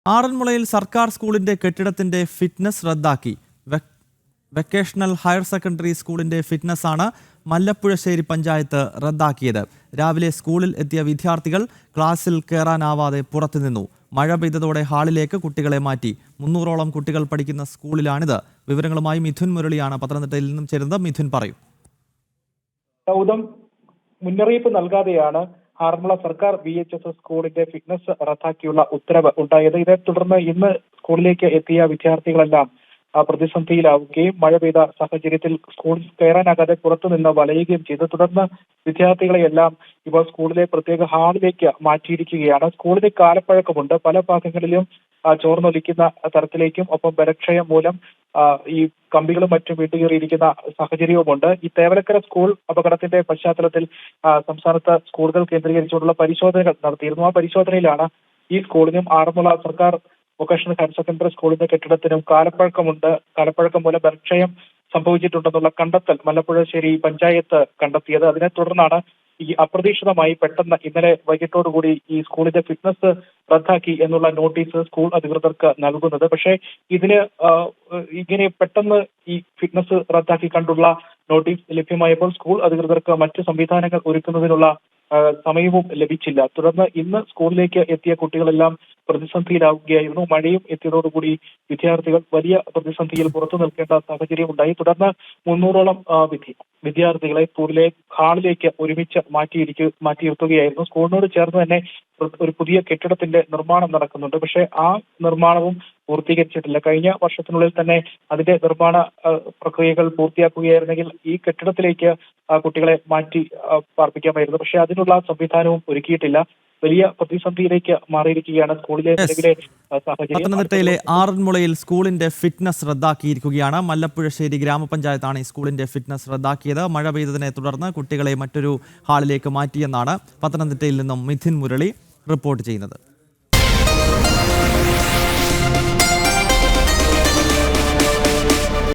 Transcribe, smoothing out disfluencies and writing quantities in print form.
ആറന്മുളയിൽ സർക്കാർ സ്കൂളിന്റെ കെട്ടിടത്തിന്റെ ഫിറ്റ്നസ് റദ്ദാക്കി. വെക്കേഷണൽ ഹയർ സെക്കൻഡറി സ്കൂളിന്റെ ഫിറ്റ്നസ്സാണ് മല്ലപ്പുഴശ്ശേരി പഞ്ചായത്ത് റദ്ദാക്കിയത്. രാവിലെ സ്കൂളിൽ എത്തിയ വിദ്യാർത്ഥികൾ ക്ലാസ്സിൽ കയറാനാവാതെ പുറത്തുനിന്നു. മഴ പെയ്തതോടെ ഹാളിലേക്ക് കുട്ടികളെ മാറ്റി. 300ഓളം കുട്ടികൾ പഠിക്കുന്ന സ്കൂളിലാണിത്. വിവരങ്ങളുമായി മിഥുൻ മുരളിയാണ് പത്തനംതിട്ടയിൽ നിന്നും ചേരുന്നത്. മിഥുൻ പറയൂ. മുന്നറിയിപ്പ് നൽകാതെയാണ് ആറന്മുള സർക്കാർ VHSS സ്കൂളിന്റെ ഫിറ്റ്നസ് റദ്ദാക്കിയുള്ള ഉത്തരവ് ഉണ്ടായത്. ഇതേ തുടർന്ന് ഇന്ന് സ്കൂളിലേക്ക് എത്തിയ വിദ്യാർത്ഥികളെല്ലാം പ്രതിസന്ധിയിലാവുകയും മഴ പെയ്ത സാഹചര്യത്തിൽ സ്കൂളിൽ കയറാനാകാതെ പുറത്തുനിന്ന് വലയുകയും ചെയ്തു. തുടർന്ന് വിദ്യാർത്ഥികളെയെല്ലാം ഇപ്പോൾ സ്കൂളിലെ പ്രത്യേക ഹാളിലേക്ക് മാറ്റിയിരിക്കുകയാണ്. സ്കൂളിന് കാലപ്പഴക്കമുണ്ട്. പല ഭാഗങ്ങളിലും ചോർന്നൊലിക്കുന്ന തരത്തിലേക്കും ഒപ്പം ബലക്ഷയം മൂലം ഈ കമ്പികളും മറ്റും വീട്ടുകയറിയിരിക്കുന്ന സാഹചര്യവുമുണ്ട്. ഈ തേവലക്കര സ്കൂൾ അപകടത്തിന്റെ പശ്ചാത്തലത്തിൽ സംസ്ഥാനത്ത് സ്കൂളുകൾ കേന്ദ്രീകരിച്ചുകൊണ്ടുള്ള പരിശോധനകൾ നടത്തിയിരുന്നു. ആ പരിശോധനയിലാണ് ഈ സ്കൂളിനും ആറന്മുള സർക്കാർ വൊക്കേഷണൽ ഹയർ സെക്കൻഡറി സ്കൂളിന്റെ കെട്ടിടത്തിനും കാലപ്പഴക്കം മൂലം ബലക്ഷയം സംഭവിച്ചിട്ടുണ്ടെന്നുള്ള കണ്ടെത്തൽ മല്ലപ്പുഴശ്ശേരി പഞ്ചായത്ത് കണ്ടെത്തിയത്. അതിനെ തുടർന്നാണ് ഈ അപ്രതീക്ഷിതമായി പെട്ടെന്ന് ഇന്നലെ വൈകിട്ടോടുകൂടി ഈ സ്കൂളിന്റെ ഫിറ്റ്നസ് റദ്ദാക്കി എന്നുള്ള നോട്ടീസ് സ്കൂൾ അധികൃതർക്ക് നൽകുന്നത്. പക്ഷേ ഇതിന് ഇങ്ങനെ പെട്ടെന്ന് ഈ ഫിറ്റ്നസ് റദ്ദാക്കി കണ്ടുള്ള നോട്ടീസ് ലഭ്യമായപ്പോൾ സ്കൂൾ അധികൃതർക്ക് മറ്റ് സംവിധാനങ്ങൾ ഒരുക്കുന്നതിനുള്ള സമയവും ലഭിച്ചില്ല. തുടർന്ന് ഇന്ന് സ്കൂളിലേക്ക് എത്തിയ കുട്ടികളെല്ലാം പ്രതിസന്ധിയിലാവുകയായിരുന്നു. മഴയും എത്തിയതോടുകൂടി വിദ്യാർത്ഥികൾ വലിയ പ്രതിസന്ധിയിൽ പുറത്തു നിൽക്കേണ്ട സാഹചര്യം ഉണ്ടായി. തുടർന്ന് 300ഓളം വിദ്യാർത്ഥികളെ സ്കൂളിലെ ഹാളിലേക്ക് ഒരുമിച്ച് മാറ്റിയിരുത്തുകയായിരുന്നു. സ്കൂളിനോട് ചേർന്ന് തന്നെ ഒരു പുതിയ കെട്ടിടത്തിന്റെ നിർമ്മാണം നടക്കുന്നുണ്ട്. പക്ഷേ ആ നിർമ്മാണവും പൂർത്തീകരിച്ചിട്ടില്ല. കഴിഞ്ഞ വർഷത്തിനുള്ളിൽ തന്നെ അതിന്റെ നിർമ്മാണ പ്രക്രിയകൾ പൂർത്തിയാക്കുകയായിരുന്നെങ്കിൽ ഈ കെട്ടിടത്തിലേക്ക് കുട്ടികളെ മാറ്റി പാർപ്പിക്കാമായിരുന്നു. പക്ഷേ അതിനുള്ള സംവിധാനവും ഒരുക്കിയിട്ടില്ല. വലിയ പ്രതിസന്ധിയിലേക്ക് മാറിയിരിക്കുകയാണ് സ്കൂളിലെ നിലവിലെ സാഹചര്യം. പത്തനംതിട്ടയിലെ ആറന്മുളയിൽ സ്കൂളിന്റെ ഫിറ്റ്നസ് റദ്ദാക്കിയിരിക്കുകയാണ്. മല്ലപ്പുഴശ്ശേരി ഗ്രാമപഞ്ചായത്താണ് ഈ സ്കൂളിന്റെ ഫിറ്റ്നസ് റദ്ദാക്കിയത്. മഴ പെയ്തതിനെ തുടർന്ന് കുട്ടികളെ മറ്റൊരു ഹാളിലേക്ക് മാറ്റിയെന്നാണ് പത്തനംതിട്ടയിൽ നിന്നും മിഥുൻ മുരളി റിപ്പോർട്ട് ചെയ്യുന്നത്.